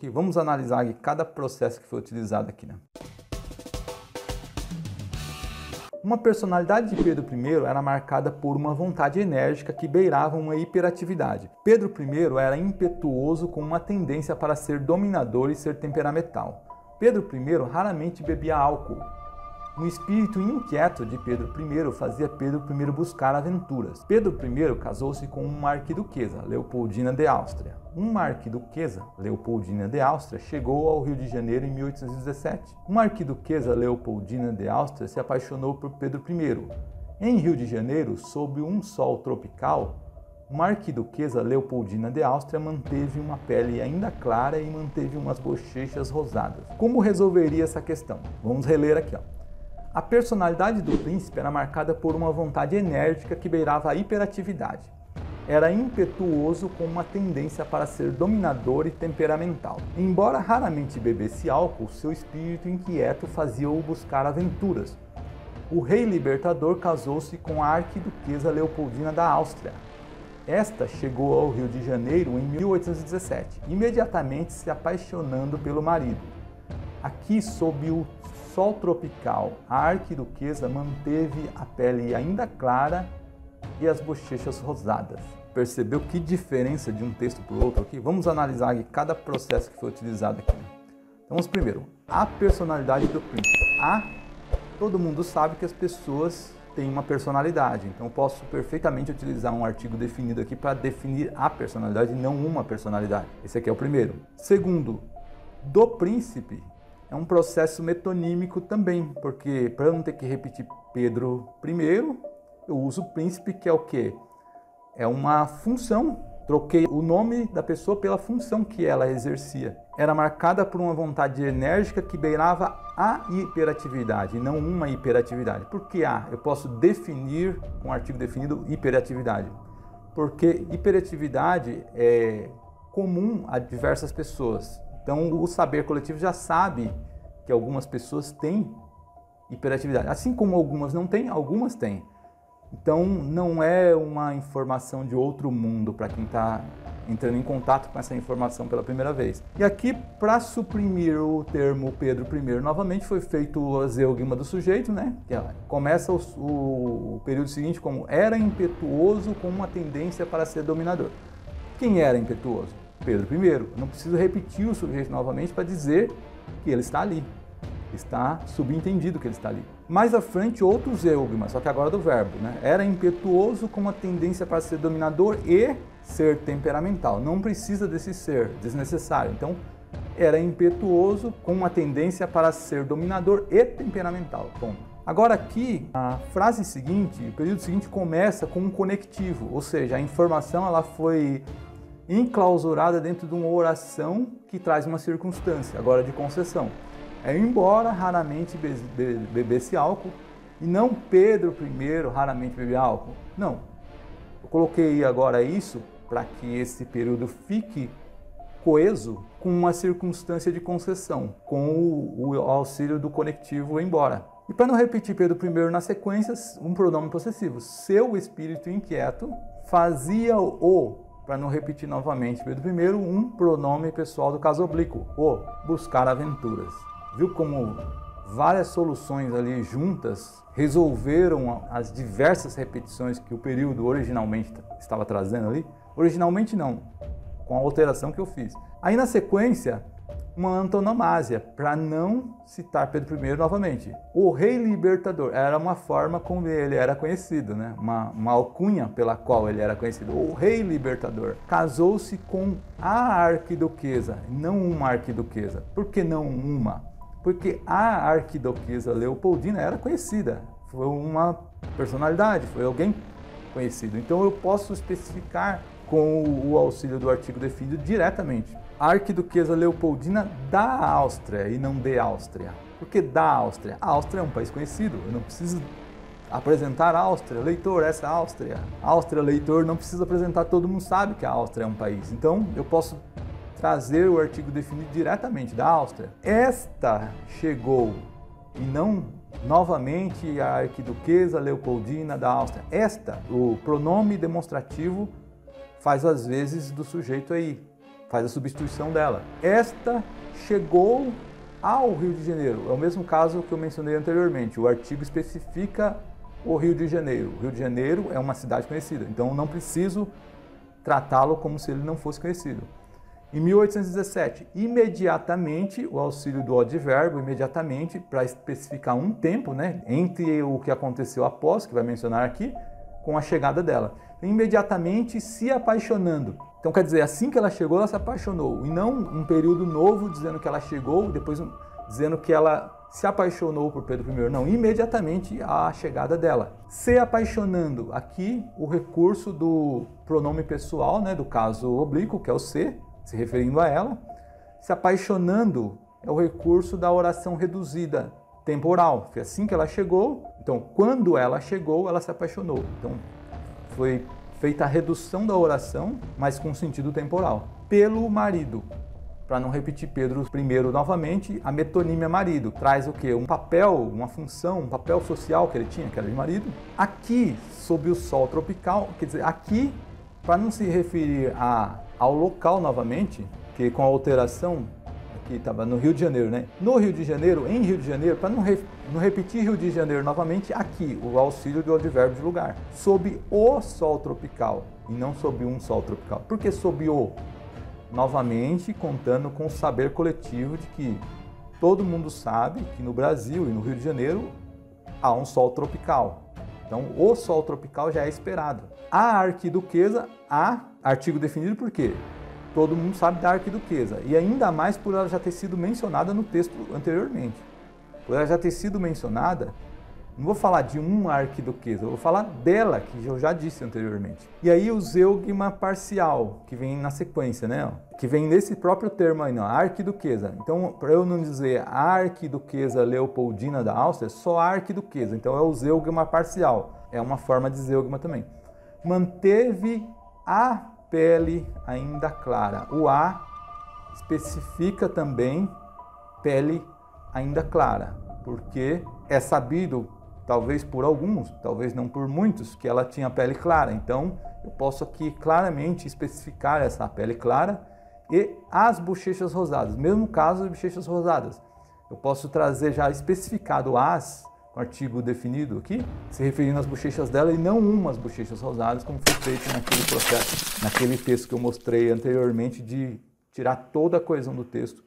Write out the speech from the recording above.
Ok, vamos analisar aqui cada processo que foi utilizado aqui, né? Uma personalidade de Pedro I era marcada por uma vontade enérgica que beirava uma hiperatividade. Pedro I era impetuoso com uma tendência para ser dominador e ser temperamental. Pedro I raramente bebia álcool. Um espírito inquieto de Pedro I fazia Pedro I buscar aventuras. Pedro I casou-se com uma arquiduquesa, Leopoldina de Áustria. Uma arquiduquesa, Leopoldina de Áustria, chegou ao Rio de Janeiro em 1817. Uma arquiduquesa, Leopoldina de Áustria, se apaixonou por Pedro I. Em Rio de Janeiro, sob um sol tropical, uma arquiduquesa, Leopoldina de Áustria, manteve uma pele ainda clara e manteve umas bochechas rosadas. Como resolveria essa questão? Vamos reler aqui, ó. A personalidade do príncipe era marcada por uma vontade enérgica que beirava a hiperatividade. Era impetuoso com uma tendência para ser dominador e temperamental. Embora raramente bebesse álcool, seu espírito inquieto fazia-o buscar aventuras. O rei libertador casou-se com a arquiduquesa Leopoldina da Áustria. Esta chegou ao Rio de Janeiro em 1817, imediatamente se apaixonando pelo marido. Aqui, sob o sol tropical, a arquiduquesa manteve a pele ainda clara e as bochechas rosadas. Percebeu que diferença de um texto para o outro aqui? Vamos analisar aqui cada processo que foi utilizado aqui. Então, vamos primeiro, a personalidade do príncipe. Todo mundo sabe que as pessoas têm uma personalidade, então eu posso perfeitamente utilizar um artigo definido aqui para definir a personalidade e não uma personalidade. Esse aqui é o primeiro. Segundo, do príncipe, é um processo metonímico também, porque para eu não ter que repetir Pedro I, eu uso príncipe, que é o quê? É uma função. Troquei o nome da pessoa pela função que ela exercia. Era marcada por uma vontade enérgica que beirava a hiperatividade, e não uma hiperatividade. Por que eu posso definir, com um artigo definido, hiperatividade? Porque hiperatividade é comum a diversas pessoas. Então, o saber coletivo já sabe que algumas pessoas têm hiperatividade. Assim como algumas não têm, algumas têm. Então, não é uma informação de outro mundo para quem está entrando em contato com essa informação pela primeira vez. E aqui, para suprimir o termo Pedro I, novamente foi feito a zeugma do sujeito, né? Que começa o período seguinte como era impetuoso com uma tendência para ser dominador. Quem era impetuoso? Pedro I. Não preciso repetir o sujeito novamente para dizer que ele está ali. Está subentendido que ele está ali. Mais à frente, outro zeugma, só que agora do verbo, né? Era impetuoso com uma tendência para ser dominador e ser temperamental. Não precisa desse ser, desnecessário. Então, era impetuoso com uma tendência para ser dominador e temperamental. Ponto. Agora aqui, a frase seguinte, o período seguinte começa com um conectivo, ou seja, a informação ela foi enclausurada dentro de uma oração que traz uma circunstância, agora de concessão. Embora raramente bebesse álcool, e não Pedro I raramente bebia álcool. Não. Eu coloquei agora isso para que esse período fique coeso com uma circunstância de concessão, com o auxílio do conectivo embora. E para não repetir Pedro I na sequência, um pronome possessivo. Seu espírito inquieto fazia-o, para não repetir novamente Pedro I, um pronome pessoal do caso oblíquo, o buscar aventuras. Viu como várias soluções ali juntas resolveram as diversas repetições que o período originalmente estava trazendo ali? Originalmente não, com a alteração que eu fiz. Aí na sequência, uma antonomásia, para não citar Pedro I novamente. O rei libertador era uma forma como ele era conhecido, né? Uma alcunha pela qual ele era conhecido. O rei libertador casou-se com a arquiduquesa, não uma arquiduquesa. Por que não uma? Porque a arquiduquesa Leopoldina era conhecida, foi uma personalidade, foi alguém conhecido. Então eu posso especificar com o auxílio do artigo definido diretamente. A arquiduquesa Leopoldina da Áustria e não de Áustria. Por que da Áustria? A Áustria é um país conhecido, eu não preciso apresentar a Áustria. Leitor, essa é a Áustria. Áustria, leitor, não precisa apresentar, todo mundo sabe que a Áustria é um país. Então eu posso trazer o artigo definido diretamente da Áustria. Esta chegou, e não novamente a arquiduquesa Leopoldina da Áustria. Esta, o pronome demonstrativo, faz as vezes do sujeito aí. faz a substituição dela. Esta chegou ao Rio de Janeiro. É o mesmo caso que eu mencionei anteriormente. O artigo especifica o Rio de Janeiro. O Rio de Janeiro é uma cidade conhecida, então não preciso tratá-lo como se ele não fosse conhecido. Em 1817, imediatamente, o auxílio do advérbio, imediatamente, para especificar um tempo, né, entre o que aconteceu após, que vai mencionar aqui, com a chegada dela. Imediatamente se apaixonando. Então, quer dizer, assim que ela chegou, ela se apaixonou. E não um período novo dizendo que ela chegou, depois dizendo que ela se apaixonou por Pedro I. Não, imediatamente a chegada dela. Se apaixonando, aqui o recurso do pronome pessoal, né, do caso oblíquo, que é o se referindo a ela. Se apaixonando é o recurso da oração reduzida temporal. Foi assim que ela chegou. Então, quando ela chegou, ela se apaixonou. Então, foi feita a redução da oração, mas com sentido temporal. Pelo marido. Para não repetir Pedro I novamente, a metonímia marido traz o quê? Um papel, uma função, um papel social que ele tinha, que era de marido. Aqui, sob o sol tropical, quer dizer, aqui, para não se referir ao local novamente, que com a alteração, aqui estava no Rio de Janeiro, né? No Rio de Janeiro, em Rio de Janeiro, para não repetir Rio de Janeiro novamente, aqui, o auxílio do advérbio de lugar. Sob o sol tropical, e não sob um sol tropical. Por que sob o? Novamente, contando com o saber coletivo de que todo mundo sabe que no Brasil e no Rio de Janeiro há um sol tropical. Então, o sol tropical já é esperado. A arquiduquesa, artigo definido por quê? Todo mundo sabe da arquiduquesa. E ainda mais por ela já ter sido mencionada no texto anteriormente. Por ela já ter sido mencionada, não vou falar de uma arquiduquesa, eu vou falar dela, que eu já disse anteriormente. E aí o zeugma parcial, que vem na sequência, né? Que vem nesse próprio termo aí, não, a arquiduquesa. Então, para eu não dizer a arquiduquesa Leopoldina da Áustria, só a arquiduquesa. Então é o zeugma parcial. É uma forma de zeugma também. Manteve a pele ainda clara. O a especifica também pele ainda clara, porque é sabido, talvez por alguns, talvez não por muitos, que ela tinha pele clara. Então, eu posso aqui claramente especificar essa pele clara e as bochechas rosadas. Mesmo caso de bochechas rosadas, eu posso trazer já especificado as, com artigo definido aqui, se referindo às bochechas dela e não umas bochechas rosadas, como foi feito naquele processo, naquele texto que eu mostrei anteriormente de tirar toda a coesão do texto